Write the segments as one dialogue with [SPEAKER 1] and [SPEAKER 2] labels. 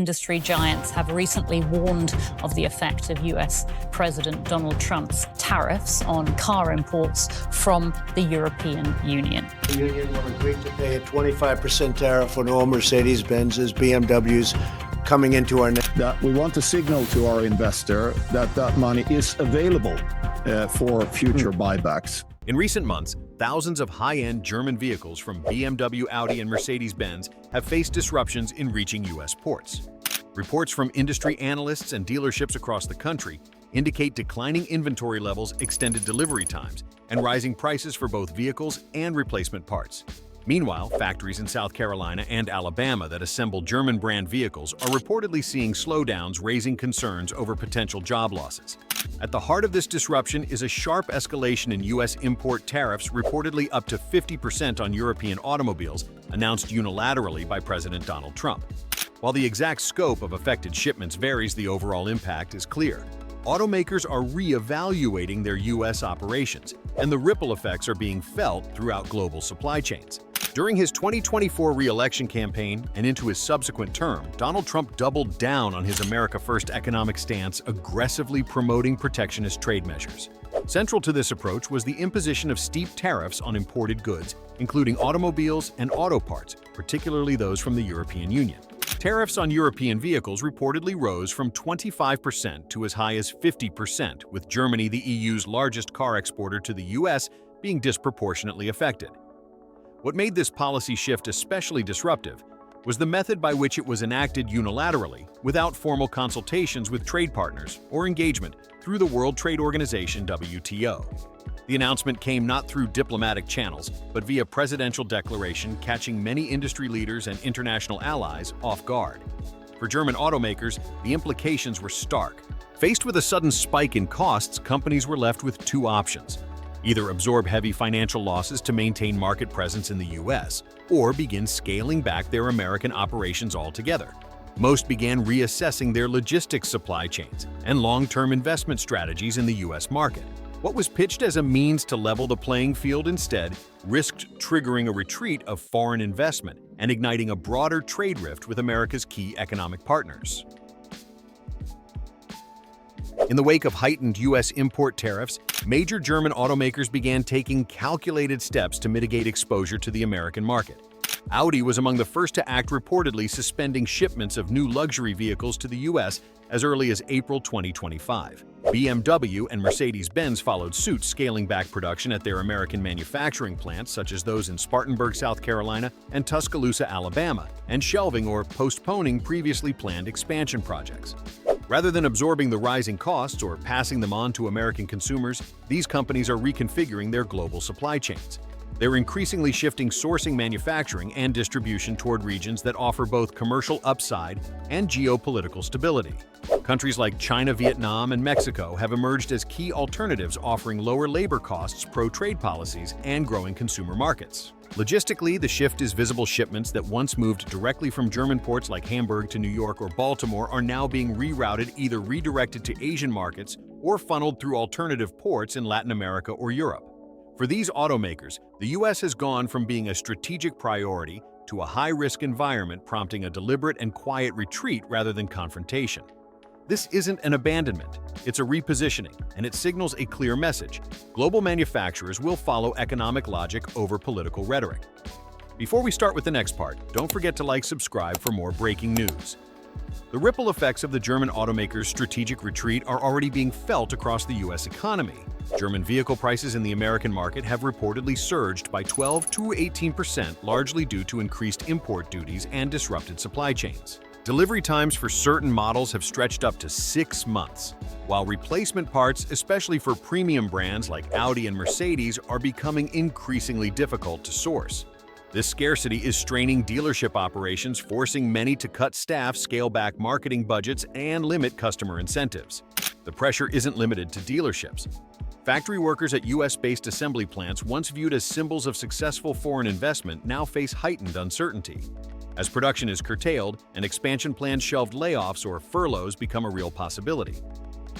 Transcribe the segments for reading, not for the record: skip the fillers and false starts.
[SPEAKER 1] Industry giants have recently warned of the effect of US President Donald Trump's tariffs on car imports from the European Union.
[SPEAKER 2] The union will agree to pay a 25% tariff on all Mercedes, Benzes, BMWs coming into our
[SPEAKER 3] that we want to signal to our investor that that money is available for future buybacks.
[SPEAKER 4] In recent months, thousands of high-end German vehicles from BMW, Audi, and Mercedes-Benz have faced disruptions in reaching U.S. ports. Reports from industry analysts and dealerships across the country indicate declining inventory levels, extended delivery times, and rising prices for both vehicles and replacement parts. Meanwhile, factories in South Carolina and Alabama that assemble German-brand vehicles are reportedly seeing slowdowns, raising concerns over potential job losses. At the heart of this disruption is a sharp escalation in U.S. import tariffs, reportedly up to 50% on European automobiles, announced unilaterally by President Donald Trump. While the exact scope of affected shipments varies, the overall impact is clear. Automakers are re-evaluating their U.S. operations, and the ripple effects are being felt throughout global supply chains. During his 2024 re-election campaign and into his subsequent term, Donald Trump doubled down on his America First economic stance, aggressively promoting protectionist trade measures. Central to this approach was the imposition of steep tariffs on imported goods, including automobiles and auto parts, particularly those from the European Union. Tariffs on European vehicles reportedly rose from 25% to as high as 50%, with Germany, the EU's largest car exporter to the U.S., being disproportionately affected. What made this policy shift especially disruptive was the method by which it was enacted unilaterally, without formal consultations with trade partners or engagement through the World Trade Organization (WTO). The announcement came not through diplomatic channels, but via presidential declaration, catching many industry leaders and international allies off guard. For German automakers, the implications were stark. Faced with a sudden spike in costs, companies were left with two options: either absorb heavy financial losses to maintain market presence in the U.S., or begin scaling back their American operations altogether. Most began reassessing their logistics supply chains and long-term investment strategies in the U.S. market. What was pitched as a means to level the playing field instead risked triggering a retreat of foreign investment and igniting a broader trade rift with America's key economic partners. In the wake of heightened U.S. import tariffs, major German automakers began taking calculated steps to mitigate exposure to the American market. Audi was among the first to act, reportedly suspending shipments of new luxury vehicles to the U.S. as early as April 2025. BMW and Mercedes-Benz followed suit, scaling back production at their American manufacturing plants, such as those in Spartanburg, South Carolina, and Tuscaloosa, Alabama, and shelving or postponing previously planned expansion projects. Rather than absorbing the rising costs or passing them on to American consumers, these companies are reconfiguring their global supply chains. They're increasingly shifting sourcing, manufacturing, and distribution toward regions that offer both commercial upside and geopolitical stability. Countries like China, Vietnam, and Mexico have emerged as key alternatives, offering lower labor costs, pro-trade policies, and growing consumer markets. Logistically, the shift is visible. Shipments that once moved directly from German ports like Hamburg to New York or Baltimore are now being rerouted, either redirected to Asian markets or funneled through alternative ports in Latin America or Europe. For these automakers, the U.S. has gone from being a strategic priority to a high-risk environment, prompting a deliberate and quiet retreat rather than confrontation. This isn't an abandonment, it's a repositioning, and it signals a clear message: global manufacturers will follow economic logic over political rhetoric. Before we start with the next part, don't forget to subscribe for more breaking news. The ripple effects of the German automakers' strategic retreat are already being felt across the U.S. economy. German vehicle prices in the American market have reportedly surged by 12 to 18%, largely due to increased import duties and disrupted supply chains. Delivery times for certain models have stretched up to 6 months, while replacement parts, especially for premium brands like Audi and Mercedes, are becoming increasingly difficult to source. This scarcity is straining dealership operations, forcing many to cut staff, scale back marketing budgets, and limit customer incentives. The pressure isn't limited to dealerships. Factory workers at U.S.-based assembly plants, once viewed as symbols of successful foreign investment, now face heightened uncertainty. As production is curtailed and expansion plans shelved, layoffs or furloughs become a real possibility.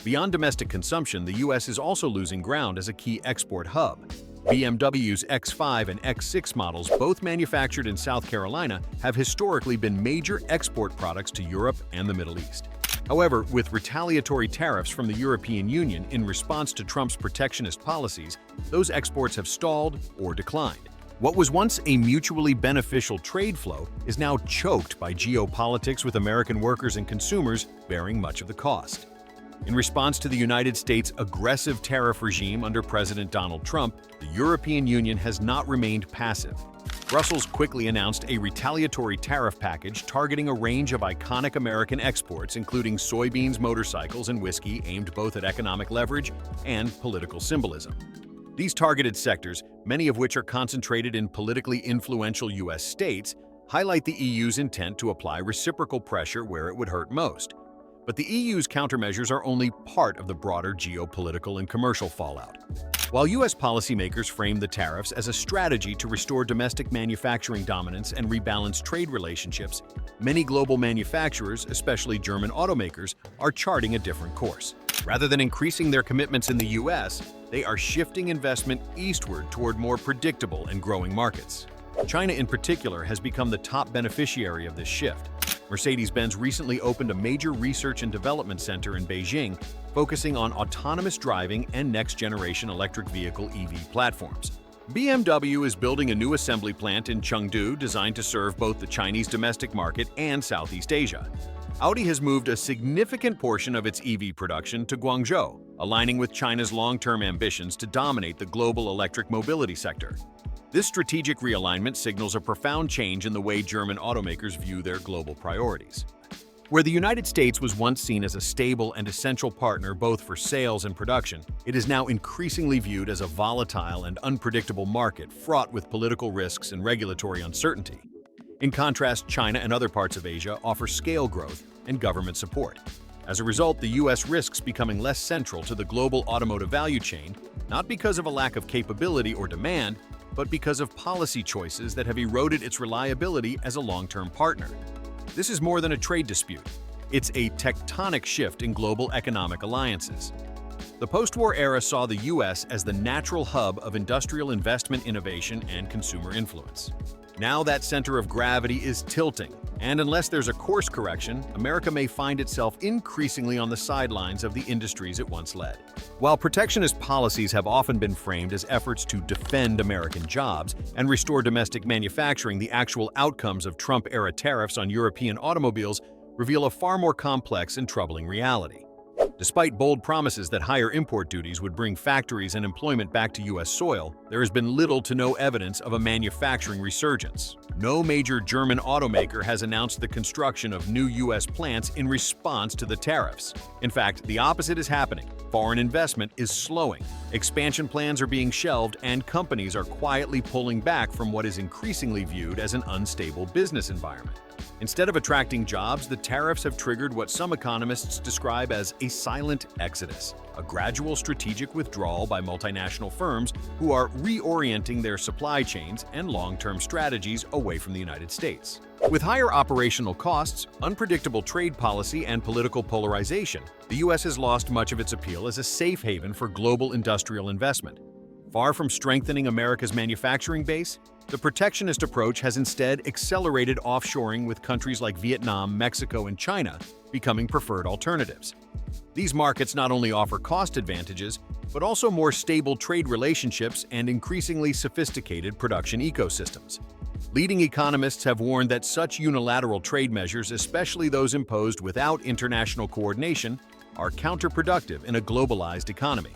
[SPEAKER 4] Beyond domestic consumption, the U.S. is also losing ground as a key export hub. BMW's X5 and X6 models, both manufactured in South Carolina, have historically been major export products to Europe and the Middle East. However, with retaliatory tariffs from the European Union in response to Trump's protectionist policies, those exports have stalled or declined. What was once a mutually beneficial trade flow is now choked by geopolitics, with American workers and consumers bearing much of the cost. In response to the United States' aggressive tariff regime under President Donald Trump, the European Union has not remained passive. Brussels quickly announced a retaliatory tariff package targeting a range of iconic American exports, including soybeans, motorcycles, and whiskey, aimed both at economic leverage and political symbolism. These targeted sectors, many of which are concentrated in politically influential U.S. states, highlight the EU's intent to apply reciprocal pressure where it would hurt most. But the EU's countermeasures are only part of the broader geopolitical and commercial fallout. While U.S. policymakers frame the tariffs as a strategy to restore domestic manufacturing dominance and rebalance trade relationships, many global manufacturers, especially German automakers, are charting a different course. Rather than increasing their commitments in the U.S., they are shifting investment eastward toward more predictable and growing markets. China, in particular, has become the top beneficiary of this shift. Mercedes-Benz recently opened a major research and development center in Beijing, focusing on autonomous driving and next-generation electric vehicle EV platforms. BMW is building a new assembly plant in Chengdu designed to serve both the Chinese domestic market and Southeast Asia. Audi has moved a significant portion of its EV production to Guangzhou, aligning with China's long-term ambitions to dominate the global electric mobility sector. This strategic realignment signals a profound change in the way German automakers view their global priorities. Where the United States was once seen as a stable and essential partner both for sales and production, it is now increasingly viewed as a volatile and unpredictable market fraught with political risks and regulatory uncertainty. In contrast, China and other parts of Asia offer scale growth and government support. As a result, the U.S. risks becoming less central to the global automotive value chain, not because of a lack of capability or demand, but because of policy choices that have eroded its reliability as a long-term partner. This is more than a trade dispute. It's a tectonic shift in global economic alliances. The post-war era saw the U.S. as the natural hub of industrial investment, innovation, and consumer influence. Now that center of gravity is tilting, and unless there's a course correction, America may find itself increasingly on the sidelines of the industries it once led. While protectionist policies have often been framed as efforts to defend American jobs and restore domestic manufacturing, the actual outcomes of Trump-era tariffs on European automobiles reveal a far more complex and troubling reality. Despite bold promises that higher import duties would bring factories and employment back to U.S. soil, there has been little to no evidence of a manufacturing resurgence. No major German automaker has announced the construction of new U.S. plants in response to the tariffs. In fact, the opposite is happening. Foreign investment is slowing. Expansion plans are being shelved, and companies are quietly pulling back from what is increasingly viewed as an unstable business environment. Instead of attracting jobs, the tariffs have triggered what some economists describe as a silent exodus, a gradual strategic withdrawal by multinational firms who are reorienting their supply chains and long-term strategies away from the United States. With higher operational costs, unpredictable trade policy, and political polarization, the U.S. has lost much of its appeal as a safe haven for global industrial investment. Far from strengthening America's manufacturing base, the protectionist approach has instead accelerated offshoring, with countries like Vietnam, Mexico, and China becoming preferred alternatives. These markets not only offer cost advantages, but also more stable trade relationships and increasingly sophisticated production ecosystems. Leading economists have warned that such unilateral trade measures, especially those imposed without international coordination, are counterproductive in a globalized economy.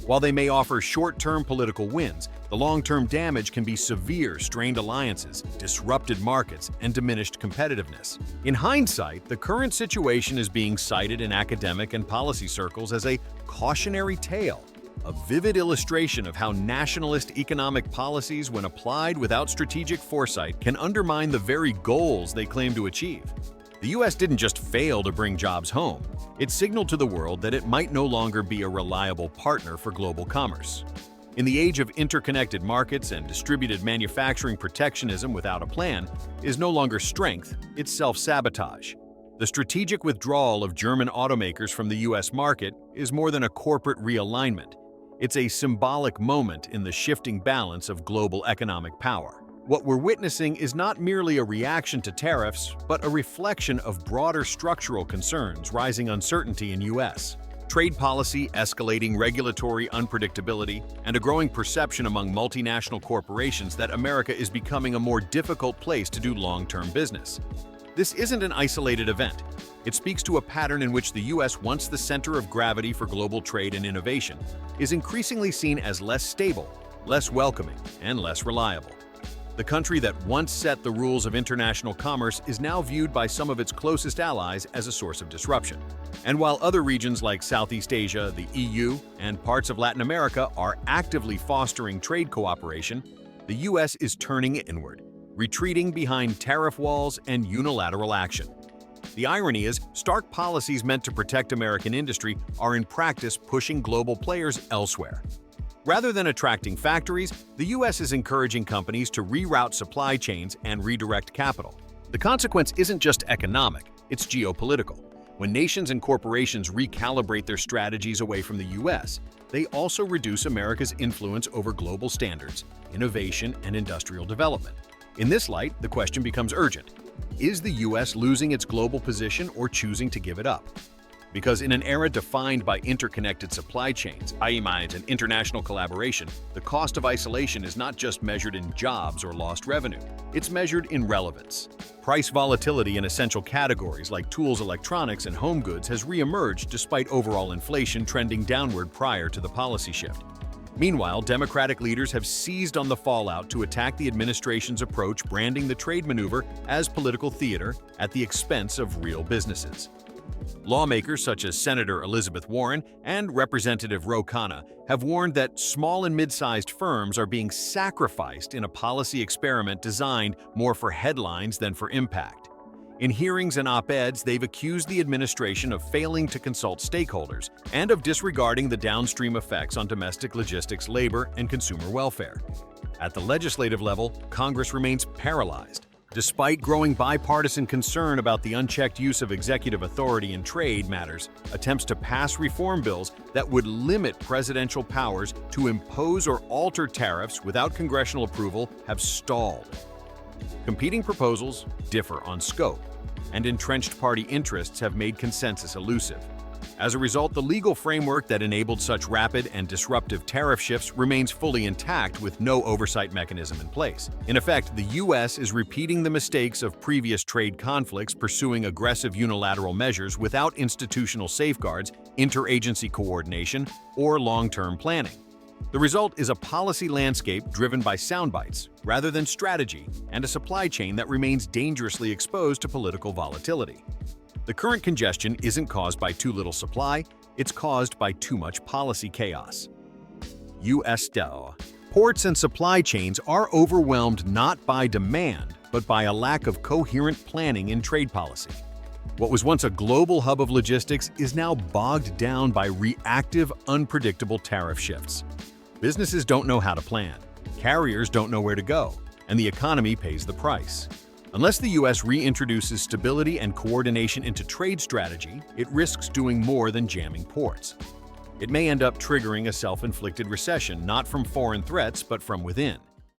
[SPEAKER 4] While they may offer short-term political wins, the long-term damage can be severe: strained alliances, disrupted markets, and diminished competitiveness. In hindsight, the current situation is being cited in academic and policy circles as a cautionary tale, a vivid illustration of how nationalist economic policies, when applied without strategic foresight, can undermine the very goals they claim to achieve. The U.S. didn't just fail to bring jobs home, it signaled to the world that it might no longer be a reliable partner for global commerce. In the age of interconnected markets and distributed manufacturing, protectionism without a plan is no longer strength, it's self-sabotage. The strategic withdrawal of German automakers from the U.S. market is more than a corporate realignment. It's a symbolic moment in the shifting balance of global economic power. What we're witnessing is not merely a reaction to tariffs, but a reflection of broader structural concerns, rising uncertainty in U.S. trade policy, escalating regulatory unpredictability, and a growing perception among multinational corporations that America is becoming a more difficult place to do long-term business. This isn't an isolated event. It speaks to a pattern in which the U.S., once the center of gravity for global trade and innovation, is increasingly seen as less stable, less welcoming, and less reliable. The country that once set the rules of international commerce is now viewed by some of its closest allies as a source of disruption. And while other regions like Southeast Asia, the EU, and parts of Latin America are actively fostering trade cooperation, the U.S. is turning inward, retreating behind tariff walls and unilateral action. The irony is, stark policies meant to protect American industry are in practice pushing global players elsewhere. Rather than attracting factories, the U.S. is encouraging companies to reroute supply chains and redirect capital. The consequence isn't just economic, it's geopolitical. When nations and corporations recalibrate their strategies away from the U.S., they also reduce America's influence over global standards, innovation, and industrial development. In this light, the question becomes urgent. Is the U.S. losing its global position or choosing to give it up? Because in an era defined by interconnected supply chains, and international collaboration, the cost of isolation is not just measured in jobs or lost revenue. It's measured in relevance. Price volatility in essential categories like tools, electronics, and home goods has re-emerged despite overall inflation trending downward prior to the policy shift. Meanwhile, Democratic leaders have seized on the fallout to attack the administration's approach, branding the trade maneuver as political theater at the expense of real businesses. Lawmakers such as Senator Elizabeth Warren and Representative Ro Khanna have warned that small and mid-sized firms are being sacrificed in a policy experiment designed more for headlines than for impact. In hearings and op-eds, they've accused the administration of failing to consult stakeholders and of disregarding the downstream effects on domestic logistics, labor, and consumer welfare. At the legislative level, Congress remains paralyzed. Despite growing bipartisan concern about the unchecked use of executive authority in trade matters, attempts to pass reform bills that would limit presidential powers to impose or alter tariffs without congressional approval have stalled. Competing proposals differ on scope, and entrenched party interests have made consensus elusive. As a result, the legal framework that enabled such rapid and disruptive tariff shifts remains fully intact with no oversight mechanism in place. In effect, the U.S. is repeating the mistakes of previous trade conflicts, pursuing aggressive unilateral measures without institutional safeguards, interagency coordination, or long-term planning. The result is a policy landscape driven by soundbites rather than strategy, and a supply chain that remains dangerously exposed to political volatility. The current congestion isn't caused by too little supply, it's caused by too much policy chaos. U.S. ports and supply chains are overwhelmed not by demand, but by a lack of coherent planning in trade policy. What was once a global hub of logistics is now bogged down by reactive, unpredictable tariff shifts. Businesses don't know how to plan, carriers don't know where to go, and the economy pays the price. Unless the U.S. reintroduces stability and coordination into trade strategy, it risks doing more than jamming ports. It may end up triggering a self-inflicted recession, not from foreign threats, but from within.